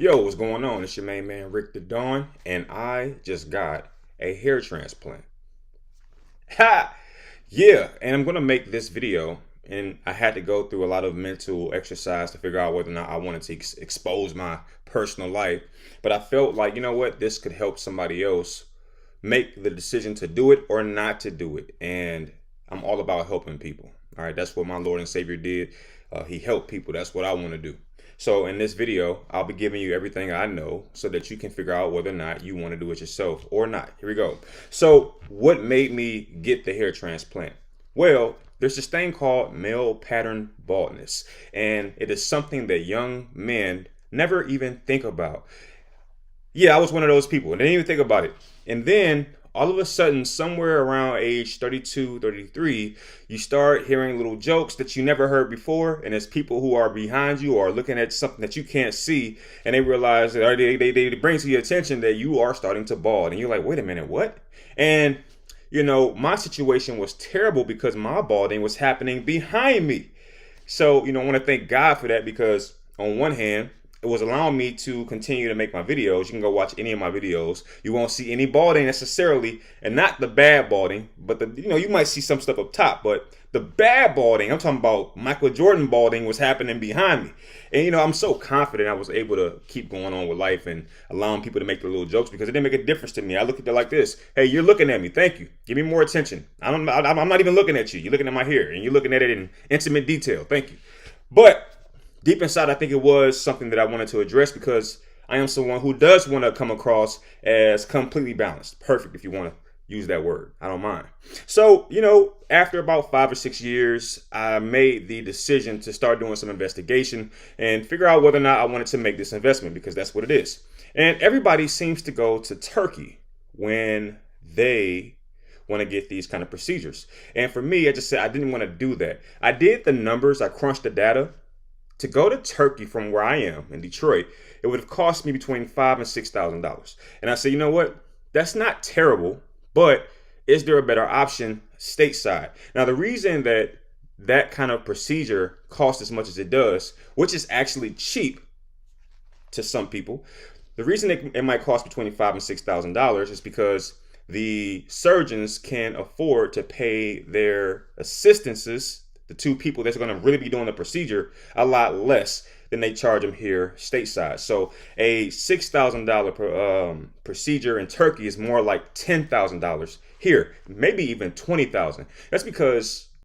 Yo, what's going on? It's your main man Rick the Dawn, and I just got a hair transplant. Ha! Yeah, and I'm gonna make this video, and I had to go through a lot of mental exercise to figure out whether or not I wanted to expose my personal life. But I felt like, you know what, this could help somebody else make the decision to do it or not to do it. And I'm all about helping people. All right, that's what my Lord and Savior did. He helped people. That's what I want to do. So in this video, I'll be giving you everything I know so that you can figure out whether or not you want to do it yourself or not. Here we go. So what made me get the hair transplant? Well, there's this thing called male pattern baldness, and it is something that young men never even think about. Yeah, I was one of those people and didn't even think about it. And then all of a sudden, somewhere around age 32, 33, you start hearing little jokes that you never heard before. And it's people who are behind you or looking at something that you can't see. And they realize that or they bring to your attention that you are starting to bald. And you're like, wait a minute, what? And, you know, my situation was terrible because my balding was happening behind me. So, you know, I want to thank God for that because on one hand, it was allowing me to continue to make my videos. You can go watch any of my videos. You won't see any balding necessarily, and not the bad balding, but you might see some stuff up top, but the bad balding, I'm talking about Michael Jordan balding, was happening behind me. And I'm so confident I was able to keep going on with life and allowing people to make the little jokes because it didn't make a difference to me. I look at it like this. Hey, you're looking at me. Thank you. Give me more attention. I'm not even looking at you. You're looking at my hair and you're looking at it in intimate detail. Thank you. But deep inside, I think it was something that I wanted to address because I am someone who does want to come across as completely balanced. Perfect, if you want to use that word. I don't mind. So, after about 5 or 6 years, I made the decision to start doing some investigation and figure out whether or not I wanted to make this investment because that's what it is. And everybody seems to go to Turkey when they want to get these kind of procedures. And for me, I just said I didn't want to do that. I did the numbers. I crunched the data. To go to Turkey from where I am in Detroit, it would have cost me between $5,000 and $6,000. And I said, you know what? That's not terrible, but is there a better option stateside? Now, the reason that kind of procedure costs as much as it does, which is actually cheap to some people, the reason it might cost between $5,000 and $6,000 is because the surgeons can afford to pay their assistances, the two people that's going to really be doing the procedure, a lot less than they charge them here stateside. So a $6,000 procedure in Turkey is more like $10,000 here, maybe even $20,000. That's because